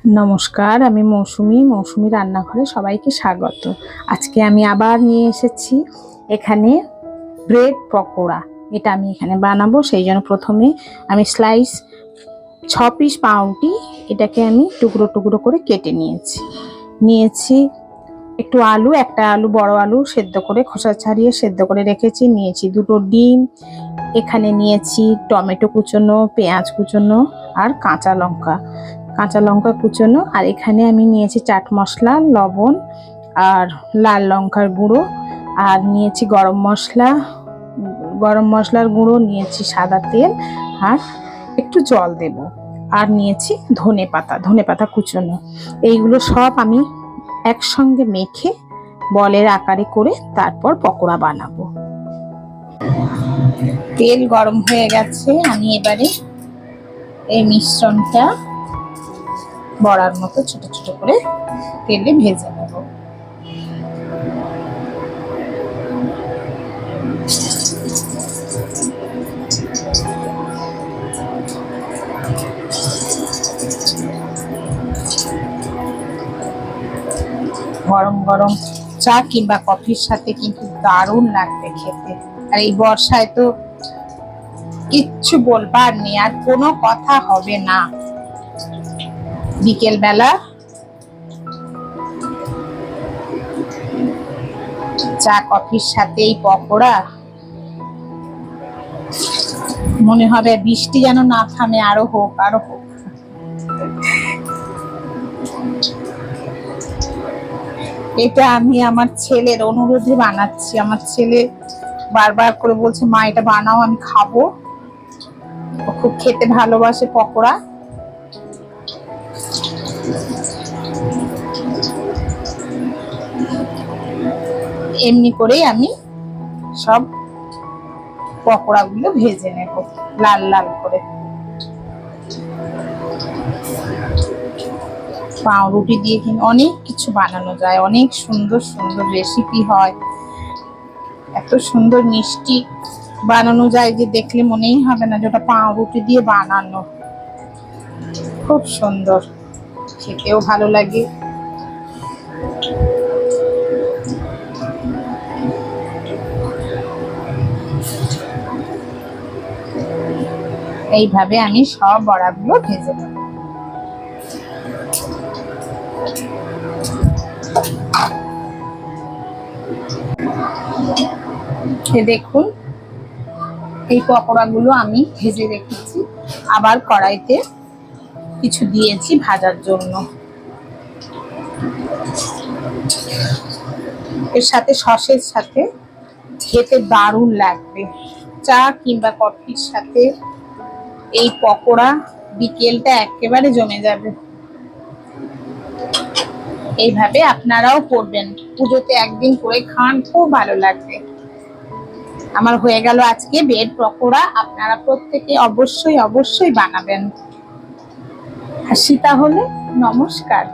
নমস্কার, আমি মৌসুমি রান্নাঘরে সবাইকে স্বাগত। আজকে আমি আবার নিয়ে এসেছি এখানে ব্রেড পকোড়া। এটা আমি এখানে বানাবো, সেই জন্য প্রথমে আমি স্লাইস 6 পিস পাউরুটি এটাকে আমি টুকরো টুকরো করে কেটে নিয়েছি একটু আলু, একটা আলু, বড় আলু সেদ্ধ করে খোসা ছাড়িয়ে সেদ্ধ করে রেখেছি। নিয়েছি 2টো ডিম, এখানে নিয়েছি টমেটো কুচোনো, পেঁয়াজ কুচোনো আর কাঁচা লঙ্কা কুচোনো। আর এখানে আমি নিয়েছি চাট মশলা, লবণ আর লাল লঙ্কার গুঁড়ো, আর নিয়েছি গরম মশলার গুঁড়ো, নিয়েছি সাদা তেল আর একটু জল দেব, আর নিয়েছি ধনে পাতা কুচোনো। এইগুলো সব আমি একসঙ্গে মেখে বলের আকারে করে তারপর পকোড়া বানাবো। তেল গরম হয়ে গেছে, আমি এবারে এই মিশ্রণটা বড়ার মতো ছোট ছোট করে তেলে ভেজে নেব। গরম গরম চা কিংবা কফির সাথে কিন্তু দারুণ লাগবে খেতে। আর এই বর্ষায় তো কিচ্ছু বলবার নেই, আর কোনো কথা হবে না। বিকেল বেলা চা কফির সাথে এই পকোড়া, মনে হবে বৃষ্টি যেন না থামে, আরো হোক। এটা আমি আমার ছেলের অনুরোধে বানাচ্ছি। আমার ছেলে বারবার করে বলছে, মা এটা বানাও, আমি খাবো। ও খুব খেতে ভালোবাসে পকোড়া। এমনি করেই আমি সব পকোড়া গুলো ভেজে নেব লাল লাল করে। পাউরুটি দিয়ে কিন্তু অনেক কিছু বানানো যায়, অনেক সুন্দর সুন্দর রেসিপি হয়, এত সুন্দর মিষ্টি বানানো যায় যে দেখলে মনেই হবে না যে ওটা পাউরুটি দিয়ে বানানো। খুব সুন্দর, খেতেও ভালো লাগে। এইভাবে আমি সব বড়াগুলো ভেজে নেব। দেখুন, এই পকোড়াগুলো আমি ভেজে রেখেছি, আবার কড়াইতে কিছু দিয়েছি ভাজার জন্য। এর সাথে সসের সাথে খেতে দারুণ লাগবে। চা কিংবা কফির সাথে এই পকোড়া বিকেলটা একেবারে জমে যাবে। এইভাবে আপনারাও করবেন, পুজোতে একদিন করে খান, খুব ভালো লাগবে। আমার হয়ে গেল আজকে ব্রেড পকোড়া। আপনারা প্রত্যেকে অবশ্যই অবশ্যই বানাবেন। আসি তাহলে, নমস্কার।